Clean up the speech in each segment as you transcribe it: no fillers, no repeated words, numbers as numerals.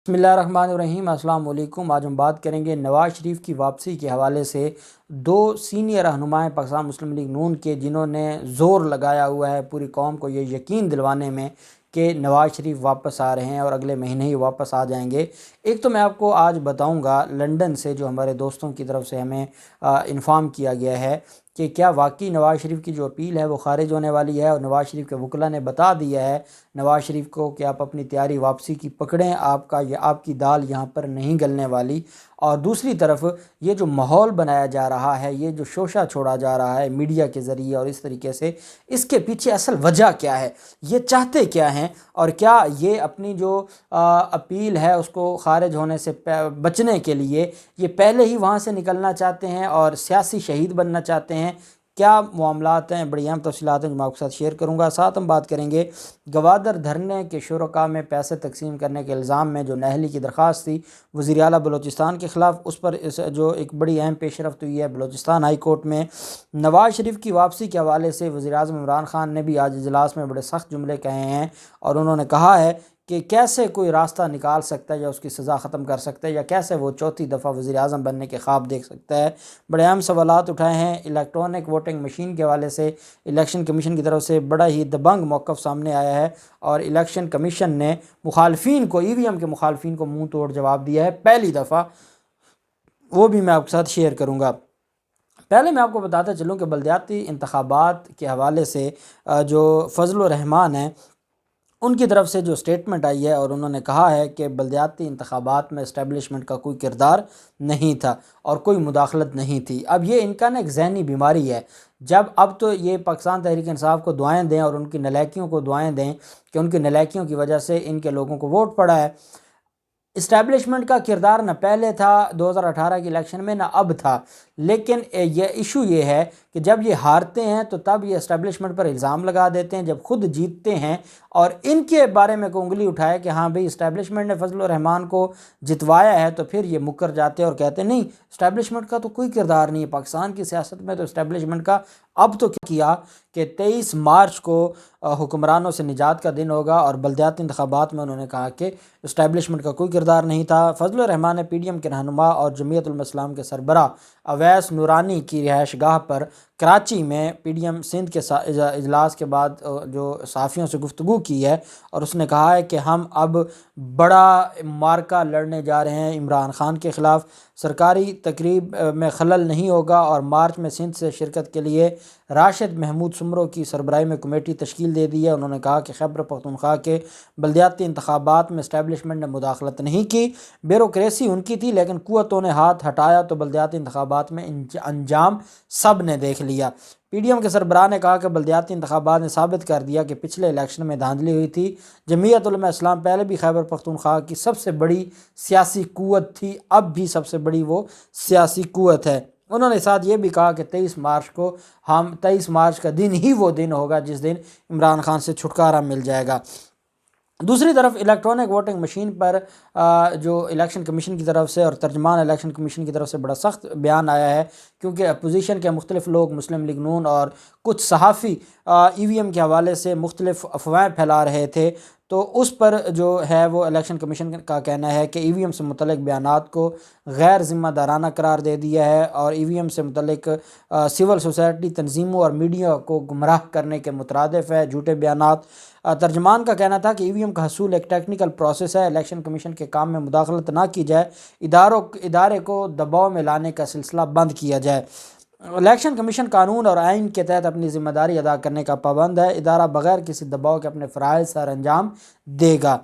بسم اللہ الرحمن الرحیم۔ السلام علیکم۔ آج ہم بات کریں گے نواز شریف کی واپسی کے حوالے سے دو سینئر رہنمائیں پاکستان مسلم لیگ نون کے، جنہوں نے زور لگایا ہوا ہے پوری قوم کو یہ یقین دلوانے میں کہ نواز شریف واپس آ رہے ہیں اور اگلے مہینے ہی واپس آ جائیں گے۔ ایک تو میں آپ کو آج بتاؤں گا لنڈن سے جو ہمارے دوستوں کی طرف سے ہمیں انفارم کیا گیا ہے کہ کیا واقعی نواز شریف کی جو اپیل ہے وہ خارج ہونے والی ہے، اور نواز شریف کے وکلاء نے بتا دیا ہے نواز شریف کو کہ آپ اپنی تیاری واپسی کی پکڑیں، آپ کی دال یہاں پر نہیں گلنے والی۔ اور دوسری طرف یہ جو ماحول بنایا جا رہا ہے، یہ جو شوشہ چھوڑا جا رہا ہے میڈیا کے ذریعے اور اس طریقے سے، اس کے پیچھے اصل وجہ کیا ہے، یہ چاہتے کیا ہیں، اور کیا یہ اپنی جو اپیل ہے اس کو خارج ہونے سے بچنے کے لیے یہ پہلے ہی وہاں سے نکلنا چاہتے ہیں اور سیاسی شہید بننا چاہتے ہیں؟ کیا معاملات ہیں، بڑی اہم تفصیلات ہیں جو میں آپ کے ساتھ شیئر کروں گا۔ ساتھ ہم بات کریں گے گوادر دھرنے کے شرکاء میں پیسے تقسیم کرنے کے الزام میں جو نہلی کی درخواست تھی وزیر اعلیٰ بلوچستان کے خلاف، اس پر جو ایک بڑی اہم پیش رفت ہوئی ہے بلوچستان ہائی کورٹ میں۔ نواز شریف کی واپسی کے حوالے سے وزیر اعظم عمران خان نے بھی آج اجلاس میں بڑے سخت جملے کہے ہیں، اور انہوں نے کہا ہے کہ کیسے کوئی راستہ نکال سکتا ہے یا اس کی سزا ختم کر سکتا ہے، یا کیسے وہ چوتھی دفعہ وزیر اعظم بننے کے خواب دیکھ سکتا ہے۔ بڑے اہم سوالات اٹھائے ہیں۔ الیکٹرانک ووٹنگ مشین کے حوالے سے الیکشن کمیشن کی طرف سے بڑا ہی دبنگ موقف سامنے آیا ہے، اور الیکشن کمیشن نے مخالفین کو، ای وی ایم کے مخالفین کو منہ توڑ جواب دیا ہے پہلی دفعہ، وہ بھی میں آپ کے ساتھ شیئر کروں گا۔ پہلے میں آپ کو بتاتا چلوں کہ بلدیاتی انتخابات کے حوالے سے جو فضل الرحمان ہیں ان کی طرف سے جو سٹیٹمنٹ آئی ہے، اور انہوں نے کہا ہے کہ بلدیاتی انتخابات میں اسٹیبلشمنٹ کا کوئی کردار نہیں تھا اور کوئی مداخلت نہیں تھی۔ اب یہ ان کا ایک ذہنی بیماری ہے، جب اب تو یہ پاکستان تحریک انصاف کو دعائیں دیں اور ان کی نالائکیوں کو دعائیں دیں کہ ان کی نالائکیوں کی وجہ سے ان کے لوگوں کو ووٹ پڑا ہے۔ اسٹیبلشمنٹ کا کردار نہ پہلے تھا 2018 کی الیکشن میں، نہ اب تھا، لیکن یہ ایشو یہ ہے کہ جب یہ ہارتے ہیں تو تب یہ اسٹیبلشمنٹ پر الزام لگا دیتے ہیں، جب خود جیتتے ہیں اور ان کے بارے میں کوئی انگلی اٹھائے کہ ہاں بھئی اسٹیبلشمنٹ نے فضل الرحمان کو جتوایا ہے، تو پھر یہ مکر جاتے ہیں اور کہتے ہیں نہیں اسٹیبلشمنٹ کا تو کوئی کردار نہیں ہے پاکستان کی سیاست میں، تو اسٹیبلشمنٹ کا اب تو کیا کہ 23 مارچ کو حکمرانوں سے نجات کا دن ہوگا، اور بلدیاتی انتخابات میں انہوں نے کہا کہ اسٹیبلشمنٹ کا کوئی کردار نہیں تھا۔ فضل الرحمان نے پی ڈی ایم کے رہنما اور جمعیت علماء اسلام کے سربراہ اویس نورانی کی رہائش گاہ پر کراچی میں پی ڈی ایم سندھ کے اجلاس کے بعد جو صحافیوں سے گفتگو کی ہے، اور اس نے کہا ہے کہ ہم اب بڑا مارکہ لڑنے جا رہے ہیں عمران خان کے خلاف، سرکاری تقریب میں خلل نہیں ہوگا، اور مارچ میں سندھ سے شرکت کے لیے راشد محمود سمرو کی سربراہی میں کمیٹی تشکیل دے دی ہے۔ انہوں نے کہا کہ خیبر پختونخوا کے بلدیاتی انتخابات میں اسٹیبلشمنٹ نے مداخلت نہیں کی، بیوروکریسی ان کی تھی، لیکن قوتوں نے ہاتھ ہٹایا تو بلدیاتی انتخابات میں انجام سب نے دیکھ لیا۔ پی ڈی ایم کے سربراہ نے کہا کہ بلدیاتی انتخابات نے ثابت کر دیا کہ پچھلے الیکشن میں دھاندلی ہوئی تھی۔ جمعیت علماء اسلام پہلے بھی خیبر پختونخوا کی سب سے بڑی سیاسی قوت تھی، اب بھی سب سے بڑی وہ سیاسی قوت ہے۔ انہوں نے ساتھ یہ بھی کہا کہ 23 مارچ کا دن ہی وہ دن ہوگا جس دن عمران خان سے چھٹکارا مل جائے گا۔ دوسری طرف الیکٹرانک ووٹنگ مشین پر جو الیکشن کمیشن کی طرف سے اور ترجمان الیکشن کمیشن کی طرف سے بڑا سخت بیان آیا ہے، کیونکہ اپوزیشن کے مختلف لوگ، مسلم لیگ نون اور کچھ صحافی ای وی ایم کے حوالے سے مختلف افواہیں پھیلا رہے تھے، تو اس پر جو ہے وہ الیکشن کمیشن کا کہنا ہے کہ ای وی ایم سے متعلق بیانات کو غیر ذمہ دارانہ قرار دے دیا ہے، اور ای وی ایم سے متعلق سول سوسائٹی تنظیموں اور میڈیا کو گمراہ کرنے کے مترادف ہے جھوٹے بیانات۔ ترجمان کا کہنا تھا کہ ای وی ایم کا حصول ایک ٹیکنیکل پروسیس ہے، الیکشن کمیشن کے کام میں مداخلت نہ کی جائے، ادارے کو دباؤ میں لانے کا سلسلہ بند کیا جائے۔ الیکشن کمیشن قانون اور آئین کے تحت اپنی ذمہ داری ادا کرنے کا پابند ہے، ادارہ بغیر کسی دباؤ کے اپنے فرائض سر انجام دے گا۔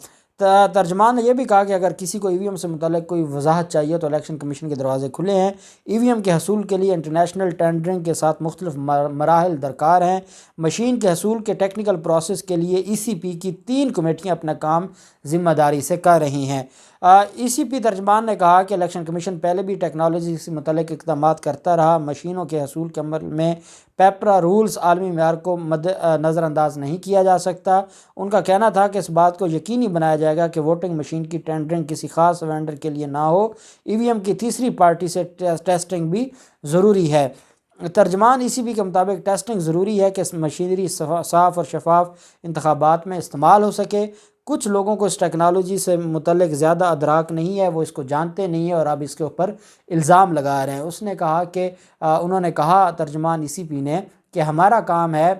ترجمان نے یہ بھی کہا کہ اگر کسی کو ای وی ایم سے متعلق کوئی وضاحت چاہیے تو الیکشن کمیشن کے دروازے کھلے ہیں۔ ای وی ایم کے حصول کے لیے انٹرنیشنل ٹینڈرنگ کے ساتھ مختلف مراحل درکار ہیں۔ مشین کے حصول کے ٹیکنیکل پروسیس کے لیے ای سی پی کی 3 کمیٹیاں اپنا کام ذمہ داری سے کر رہی ہیں۔ ای سی پی ترجمان نے کہا کہ الیکشن کمیشن پہلے بھی ٹیکنالوجی سے متعلق اقدامات کرتا رہا، مشینوں کے حصول کے عمل میں پیپرا رولز عالمی معیار کو نظر انداز نہیں کیا جا سکتا۔ ان کا کہنا تھا کہ اس بات کو یقینی بنایا جائے گا کہ ووٹنگ مشین کی ٹینڈرنگ کسی خاص وینڈر کے لیے نہ ہو، ای وی ایم کی تیسری پارٹی سے ٹیسٹنگ بھی ضروری ہے۔ ترجمان ای سی بی کے مطابق ٹیسٹنگ ضروری ہے کہ مشینری صاف اور شفاف انتخابات میں استعمال ہو سکے۔ کچھ لوگوں کو اس ٹیکنالوجی سے متعلق زیادہ ادراک نہیں ہے، وہ اس کو جانتے نہیں ہیں اور اب اس کے اوپر الزام لگا رہے ہیں۔ اس نے کہا کہ انہوں نے کہا ترجمان ای سی پی نے کہ ہمارا کام ہے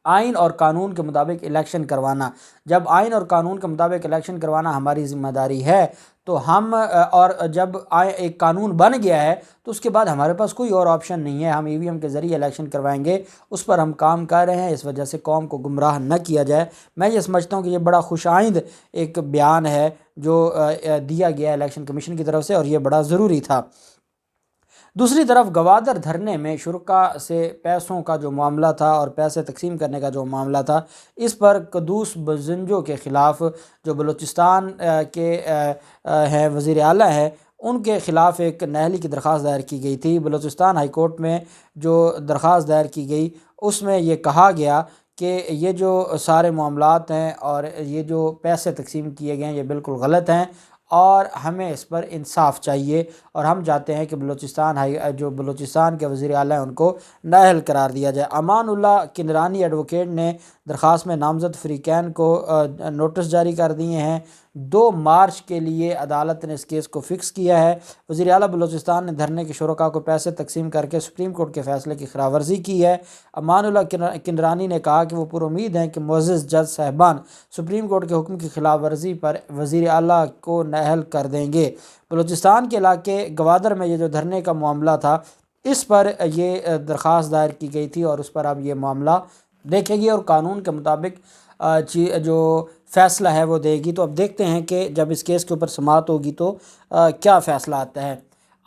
آئین اور قانون کے مطابق الیکشن کروانا۔ جب آئین اور قانون کے مطابق الیکشن کروانا ہماری ذمہ داری ہے تو ہم اور جب ایک قانون بن گیا ہے تو اس کے بعد ہمارے پاس کوئی اور آپشن نہیں ہے، ہم ای وی ایم کے ذریعے الیکشن کروائیں گے، اس پر ہم کام کر رہے ہیں، اس وجہ سے قوم کو گمراہ نہ کیا جائے۔ میں یہ سمجھتا ہوں کہ یہ بڑا خوش آئند ایک بیان ہے جو دیا گیا الیکشن کمیشن کی طرف سے، اور یہ بڑا ضروری تھا۔ دوسری طرف گوادر دھرنے میں شرکاء سے پیسوں کا جو معاملہ تھا اور پیسے تقسیم کرنے کا جو معاملہ تھا، اس پر قدوس بزنجو کے خلاف جو بلوچستان کے ہیں وزیر اعلیٰ ہیں، ان کے خلاف ایک نااہلی کی درخواست دائر کی گئی تھی۔ بلوچستان ہائی کورٹ میں جو درخواست دائر کی گئی اس میں یہ کہا گیا کہ یہ جو سارے معاملات ہیں اور یہ جو پیسے تقسیم کیے گئے ہیں یہ بالکل غلط ہیں اور ہمیں اس پر انصاف چاہیے، اور ہم چاہتے ہیں کہ بلوچستان کے وزیر اعلیٰ ہیں ان کو نااہل قرار دیا جائے۔ امان اللہ کندرانی ایڈوکیٹ نے درخواست میں نامزد فریقین کو نوٹس جاری کر دیے ہیں۔ 2 مارچ کے لیے عدالت نے اس کیس کو فکس کیا ہے۔ وزیر اعلیٰ بلوچستان نے دھرنے کے شرکاء کو پیسے تقسیم کر کے سپریم کورٹ کے فیصلے کی خلاف ورزی کی ہے۔ امان اللہ کندرانی نے کہا کہ وہ پر امید ہیں کہ معزز جج صاحبان سپریم کورٹ کے حکم کی خلاف ورزی پر وزیر اعلیٰ کو نااہل کر دیں گے۔ بلوچستان کے علاقے گوادر میں یہ جو دھرنے کا معاملہ تھا اس پر یہ درخواست دائر کی گئی تھی اور اس پر اب یہ معاملہ دیکھے گی اور قانون کے مطابق جو فیصلہ ہے وہ دے گی۔ تو اب دیکھتے ہیں کہ جب اس کیس کے اوپر سماعت ہوگی تو کیا فیصلہ آتا ہے۔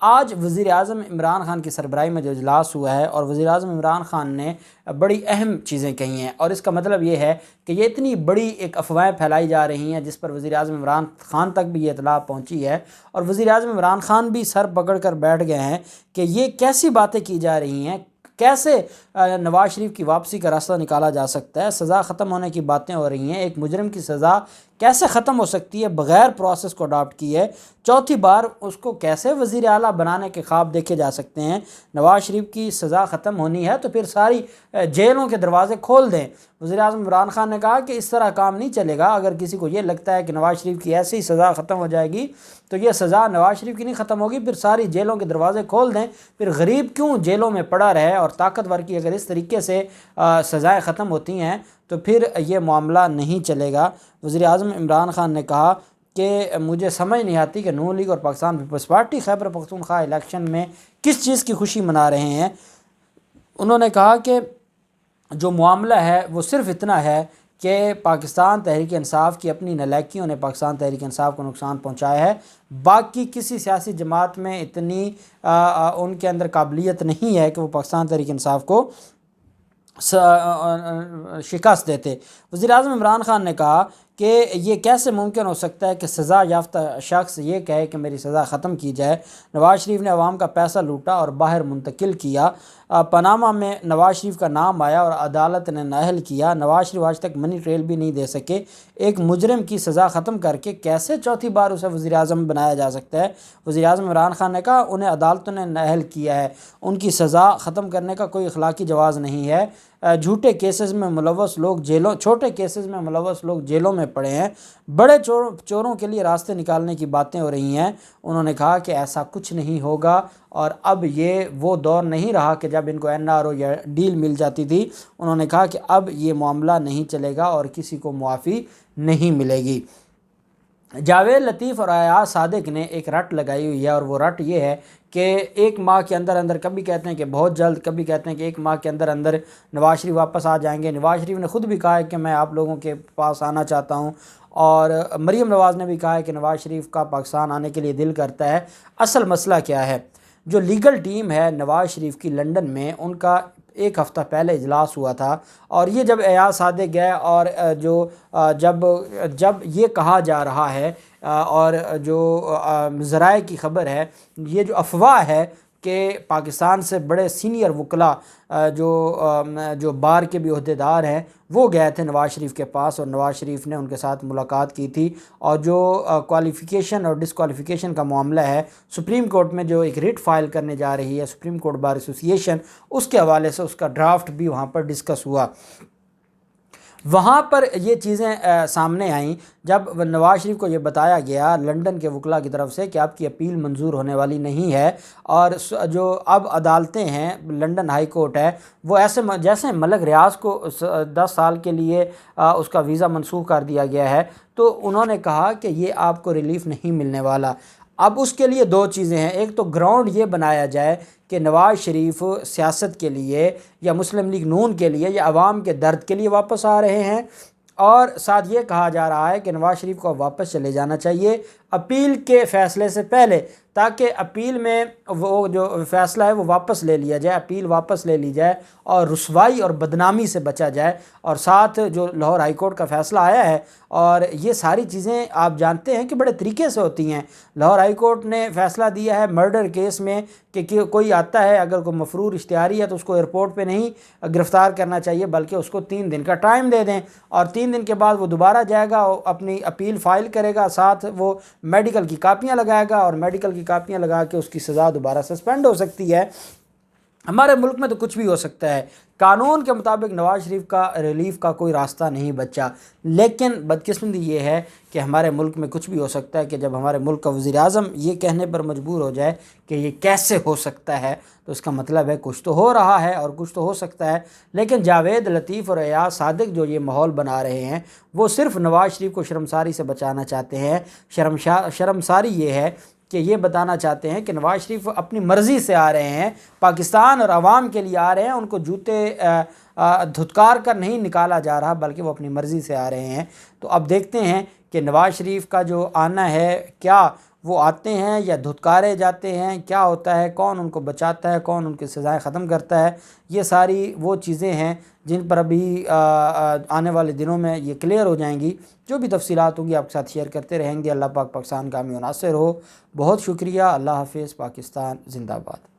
آج وزیر اعظم عمران خان کی سربراہی میں جو اجلاس ہوا ہے اور وزیر اعظم عمران خان نے بڑی اہم چیزیں کہی ہیں، اور اس کا مطلب یہ ہے کہ یہ اتنی بڑی ایک افواہیں پھیلائی جا رہی ہیں جس پر وزیر اعظم عمران خان تک بھی یہ اطلاع پہنچی ہے، اور وزیر اعظم عمران خان بھی سر پکڑ کر بیٹھ گئے ہیں کہ یہ کیسی باتیں کی جا رہی ہیں، کیسے نواز شریف کی واپسی کا راستہ نکالا جا سکتا ہے، سزا ختم ہونے کی باتیں ہو رہی ہیں، ایک مجرم کی سزا کیسے ختم ہو سکتی ہے بغیر پروسیس کو اڈاپٹ کیے، چوتھی بار اس کو کیسے وزیر اعلیٰ بنانے کے خواب دیکھے جا سکتے ہیں۔ نواز شریف کی سزا ختم ہونی ہے تو پھر ساری جیلوں کے دروازے کھول دیں۔ وزیر اعظم عمران خان نے کہا کہ اس طرح کام نہیں چلے گا، اگر کسی کو یہ لگتا ہے کہ نواز شریف کی ایسی سزا ختم ہو جائے گی تو یہ سزا نواز شریف کی نہیں ختم ہوگی، پھر ساری جیلوں کے دروازے کھول دیں، پھر غریب کیوں جیلوں میں پڑا رہے، اور طاقتور کی اگر اس طریقے سے سزائیں ختم ہوتی ہیں تو پھر یہ معاملہ نہیں چلے گا۔ وزیر اعظم عمران خان نے کہا کہ مجھے سمجھ نہیں آتی کہ نون لیگ اور Pakistan Peoples party Khyber Pakhtunkhwa election میں کس چیز کی خوشی منا رہے ہیں۔ انہوں نے کہا کہ جو معاملہ ہے وہ صرف اتنا ہے کہ پاکستان تحریک انصاف کی اپنی نالائکیوں نے پاکستان تحریک انصاف کو نقصان پہنچایا ہے، باقی کسی سیاسی جماعت میں اتنی ان کے اندر قابلیت نہیں ہے کہ وہ پاکستان تحریک انصاف کو شکست دیتے۔ وزیر اعظم عمران خان نے کہا کہ یہ کیسے ممکن ہو سکتا ہے کہ سزا یافتہ شخص یہ کہے کہ میری سزا ختم کی جائے۔ نواز شریف نے عوام کا پیسہ لوٹا اور باہر منتقل کیا، پاناما میں نواز شریف کا نام آیا اور عدالت نے نااہل کیا، نواز شریف آج تک منی ٹریل بھی نہیں دے سکے، ایک مجرم کی سزا ختم کر کے کیسے چوتھی بار اسے وزیر اعظم بنایا جا سکتا ہے۔ وزیر اعظم عمران خان نے کہا انہیں عدالتوں نے نااہل کیا ہے، ان کی سزا ختم کرنے کا کوئی اخلاقی جواز نہیں ہے، جھوٹے کیسز میں ملوث لوگ جیلوں، چھوٹے کیسز میں ملوث لوگ جیلوں میں پڑے ہیں، بڑے چوروں کے لیے راستے نکالنے کی باتیں ہو رہی ہیں۔ انہوں نے کہا کہ ایسا کچھ نہیں ہوگا، اور اب یہ وہ دور نہیں رہا کہ جب ان کو این آر او یا ڈیل مل جاتی تھی۔ انہوں نے کہا کہ اب یہ معاملہ نہیں چلے گا اور کسی کو معافی نہیں ملے گی۔ جاوید لطیف اور ایاز صادق نے ایک رٹ لگائی ہوئی ہے، اور وہ رٹ یہ ہے کہ 1 ماہ کے اندر اندر، کبھی کہتے ہیں کہ بہت جلد، کبھی کہتے ہیں کہ 1 ماہ کے اندر اندر نواز شریف واپس آ جائیں گے۔ نواز شریف نے خود بھی کہا ہے کہ میں آپ لوگوں کے پاس آنا چاہتا ہوں، اور مریم نواز نے بھی کہا ہے کہ نواز شریف کا پاکستان آنے کے لیے دل کرتا ہے۔ اصل مسئلہ کیا ہے؟ جو لیگل ٹیم ہے نواز شریف کی لنڈن میں، ان کا 1 ہفتہ پہلے اجلاس ہوا تھا، اور یہ جب ایاز صادق گئے اور جب یہ کہا جا رہا ہے اور جو ذرائع کی خبر ہے، یہ جو افواہ ہے کہ پاکستان سے بڑے سینئر وکلاء جو بار کے بھی عہدیدار ہیں وہ گئے تھے نواز شریف کے پاس، اور نواز شریف نے ان کے ساتھ ملاقات کی تھی، اور جو کوالیفیکیشن اور ڈسکوالیفیکیشن کا معاملہ ہے، سپریم کورٹ میں جو ایک ریٹ فائل کرنے جا رہی ہے سپریم کورٹ بار ایسوسی ایشن، اس کے حوالے سے اس کا ڈرافٹ بھی وہاں پر ڈسکس ہوا۔ وہاں پر یہ چیزیں سامنے آئیں جب نواز شریف کو یہ بتایا گیا لندن کے وکلاء کی طرف سے کہ آپ کی اپیل منظور ہونے والی نہیں ہے، اور جو اب عدالتیں ہیں، لندن ہائی کورٹ ہے، وہ ایسے جیسے ملک ریاض کو 10 سال کے لیے اس کا ویزا منسوخ کر دیا گیا ہے، تو انہوں نے کہا کہ یہ آپ کو ریلیف نہیں ملنے والا۔ اب اس کے لیے دو چیزیں ہیں، ایک تو گراؤنڈ یہ بنایا جائے کہ نواز شریف سیاست کے لیے یا مسلم لیگ نون کے لیے یا عوام کے درد کے لیے واپس آ رہے ہیں، اور ساتھ یہ کہا جا رہا ہے کہ نواز شریف کو واپس چلے جانا چاہیے اپیل کے فیصلے سے پہلے، تاکہ اپیل میں وہ جو فیصلہ ہے وہ واپس لے لیا جائے، اپیل واپس لے لی جائے اور رسوائی اور بدنامی سے بچا جائے۔ اور ساتھ جو لاہور ہائی کورٹ کا فیصلہ آیا ہے، اور یہ ساری چیزیں آپ جانتے ہیں کہ بڑے طریقے سے ہوتی ہیں۔ لاہور ہائی کورٹ نے فیصلہ دیا ہے مرڈر کیس میں کہ کوئی آتا ہے، اگر کوئی مفرور اشتہاری ہے تو اس کو ایئرپورٹ پہ نہیں گرفتار کرنا چاہیے، بلکہ اس کو 3 دن کا ٹائم دے دیں، اور 3 دن کے بعد وہ دوبارہ جائے گا، اپنی اپیل فائل کرے گا، ساتھ وہ میڈیکل کی کاپیاں لگائے گا، اور میڈیکل کی کاپیاں لگا کے اس کی سزا دوبارہ سسپینڈ ہو سکتی ہے۔ ہمارے ملک میں تو کچھ بھی ہو سکتا ہے، قانون کے مطابق نواز شریف کا ریلیف کا کوئی راستہ نہیں بچا، لیکن بدقسمتی یہ ہے کہ ہمارے ملک میں کچھ بھی ہو سکتا ہے کہ جب ہمارے ملک کا وزیر اعظم یہ کہنے پر مجبور ہو جائے کہ یہ کیسے ہو سکتا ہے، تو اس کا مطلب ہے کچھ تو ہو رہا ہے اور کچھ تو ہو سکتا ہے۔ لیکن جاوید لطیف اور ایاز صادق جو یہ ماحول بنا رہے ہیں، وہ صرف نواز شریف کو شرمساری سے بچانا چاہتے ہیں۔ شرمساری یہ ہے کہ یہ بتانا چاہتے ہیں کہ نواز شریف اپنی مرضی سے آ رہے ہیں، پاکستان اور عوام کے لیے آ رہے ہیں، ان کو جوتے دھتکار کر نہیں نکالا جا رہا، بلکہ وہ اپنی مرضی سے آ رہے ہیں۔ تو اب دیکھتے ہیں کہ نواز شریف کا جو آنا ہے، کیا وہ آتے ہیں یا دھتکارے جاتے ہیں، کیا ہوتا ہے، کون ان کو بچاتا ہے، کون ان کی سزائیں ختم کرتا ہے۔ یہ ساری وہ چیزیں ہیں جن پر ابھی آنے والے دنوں میں یہ کلیئر ہو جائیں گی۔ جو بھی تفصیلات ہوں گی آپ کے ساتھ شیئر کرتے رہیں گے۔ اللہ پاک پاکستان کامیاب و ناصر ہو۔ بہت شکریہ۔ اللہ حافظ۔ پاکستان زندہ باد۔